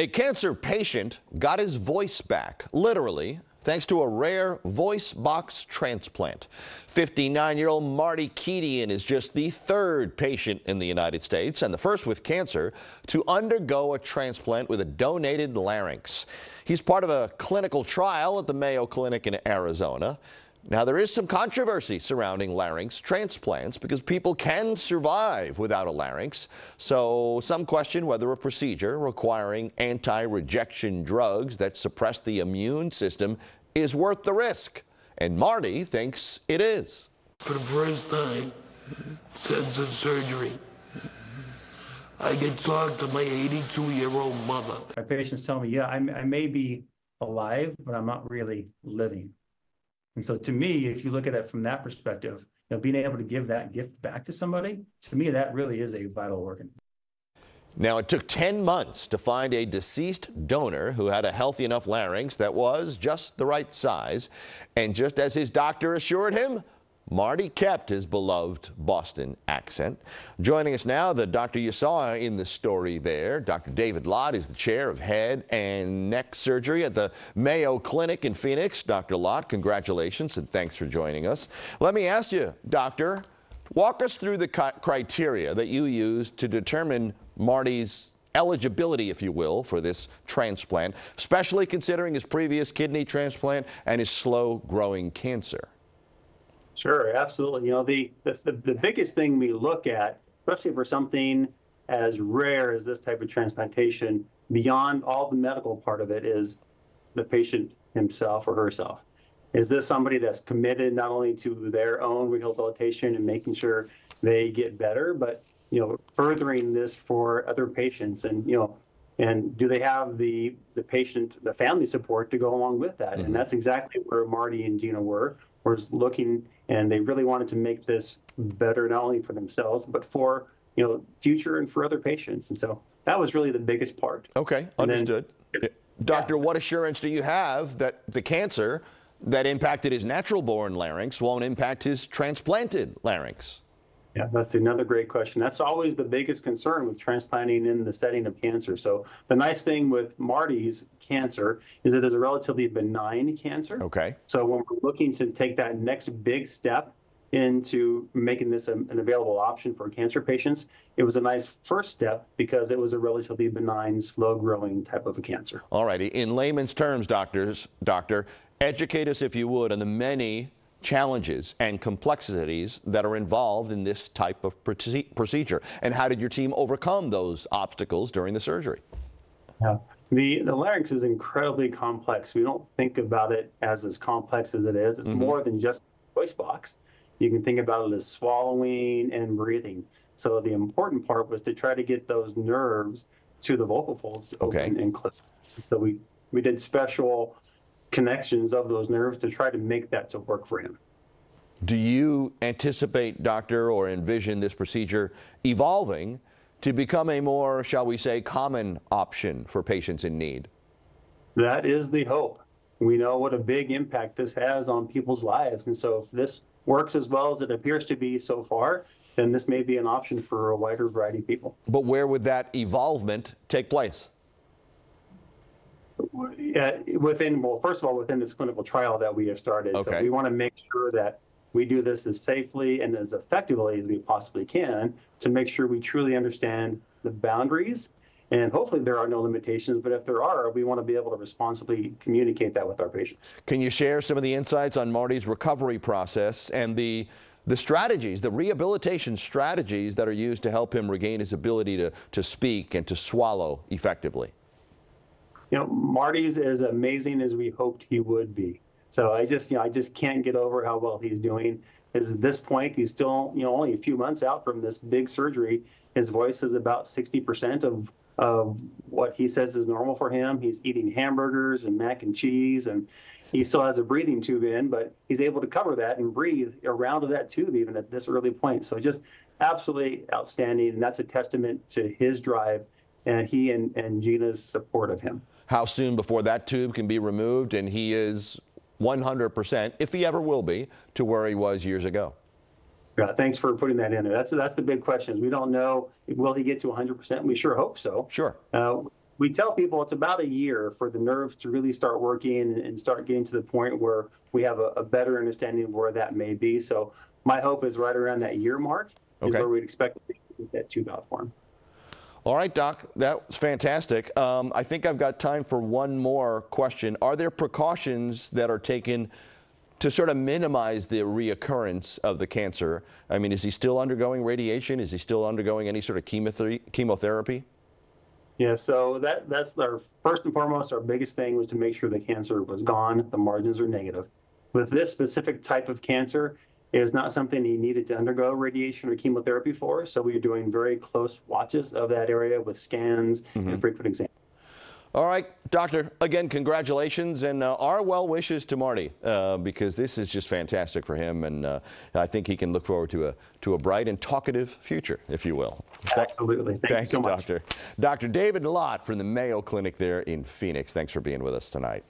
A cancer patient got his voice back, literally, thanks to a rare voice box transplant. 59-year-old Marty Keedian is just the third patient in the United States and the first with cancer to undergo a transplant with a donated larynx. He's part of a clinical trial at the Mayo Clinic in Arizona. Now, there is some controversy surrounding larynx transplants because people can survive without a larynx. So some question whether a procedure requiring anti-rejection drugs that suppress the immune system is worth the risk. And Marty thinks it is. For the first time since the surgery, I can talk to my 82-year-old mother. My patients tell me, yeah, I may be alive, but I'm not really living. And so to me, if you look at it from that perspective, being able to give that gift back to somebody, to me, that really is a vital organ. Now, it took 10 months to find a deceased donor who had a healthy enough larynx that was just the right size. And just as his doctor assured him, Marty kept his beloved Boston accent. Joining us now, the doctor you saw in the story there, Dr. David Lott, is the chair of head and neck surgery at the Mayo Clinic in Phoenix. Dr. Lott, congratulations and thanks for joining us. Let me ask you, doctor, walk us through the criteria that you used to determine Marty's eligibility, if you will, for this transplant, especially considering his previous kidney transplant and his slow-growing cancer. Sure, absolutely. The biggest thing we look at, especially for something as rare as this type of transplantation, beyond all the medical part of it, is the patient himself or herself. Is this somebody that's committed not only to their own rehabilitation and making sure they get better, but furthering this for other patients, and do they have the family support to go along with that? Mm-hmm. And that's exactly where Marty and Gina were looking, and they really wanted to make this better, not only for themselves, but for future and for other patients. And so that was really the biggest part. Okay, understood. Doctor, what assurance do you have that the cancer that impacted his natural-born larynx won't impact his transplanted larynx? Yeah, that's another great question. That's always the biggest concern with transplanting in the setting of cancer. So the nice thing with Marty's cancer is it is a relatively benign cancer. Okay. So when we're looking to take that next big step into making this an available option for cancer patients, it was a nice first step because it was a relatively benign, slow-growing type of a cancer. All righty. In layman's terms, doctor, educate us, if you would, on the many challenges and complexities that are involved in this type of procedure. And how did your team overcome those obstacles during the surgery? Yeah. The larynx is incredibly complex. We don't think about it as complex as it is. It's more than just a voice box. You can think about it as swallowing and breathing. So the important part was to try to get those nerves to the vocal folds open and close. So we did special connections of those nerves to try to make that to work for him. Do you anticipate, doctor, or envision this procedure evolving to become a more, shall we say, common option for patients in need? That is the hope. We know what a big impact this has on people's lives. And so if this works as well as it appears to be so far, then this may be an option for a wider variety of people. But where would that evolvement take place? First of all, within this clinical trial that we have started. Okay. So we want to make sure that we do this as safely and as effectively as we possibly can to make sure we truly understand the boundaries. And hopefully there are no limitations, but if there are, we want to be able to responsibly communicate that with our patients. Can you share some of the insights on Marty's recovery process and the strategies, the rehabilitation strategies that are used to help him regain his ability to speak and to swallow effectively? Marty's as amazing as we hoped he would be. So I just can't get over how well he's doing. At this point, he's still, only a few months out from this big surgery. His voice is about 60% of what he says is normal for him. He's eating hamburgers and mac and cheese, and he still has a breathing tube in, but he's able to cover that and breathe around that tube even at this early point. So just absolutely outstanding, and that's a testament to his drive and he and Gina's support of him. How soon before that tube can be removed and he is 100%, if he ever will be, to where he was years ago? Yeah, thanks for putting that in there. That's the big question. We don't know, will he get to 100%? We sure hope so. Sure. We tell people it's about a year for the nerves to really start working and start getting to the point where we have a better understanding of where that may be. So my hope is right around that year mark is where we'd expect to get that tube out for him. All right, Doc, that was fantastic. I think I've got time for one more question. Are there precautions that are taken to sort of minimize the reoccurrence of the cancer? I mean, is he still undergoing radiation? Is he still undergoing any sort of chemotherapy? Yeah, so that's our first and foremost, our biggest thing was to make sure the cancer was gone, the margins are negative. With this specific type of cancer, it is not something he needed to undergo radiation or chemotherapy for, so we are doing very close watches of that area with scans and frequent exams. All right, Doctor, again, congratulations, and our well wishes to Marty, because this is just fantastic for him, and I think he can look forward to a bright and talkative future, if you will. Absolutely. Thanks so much. Doctor. Dr. David Lott from the Mayo Clinic there in Phoenix. Thanks for being with us tonight.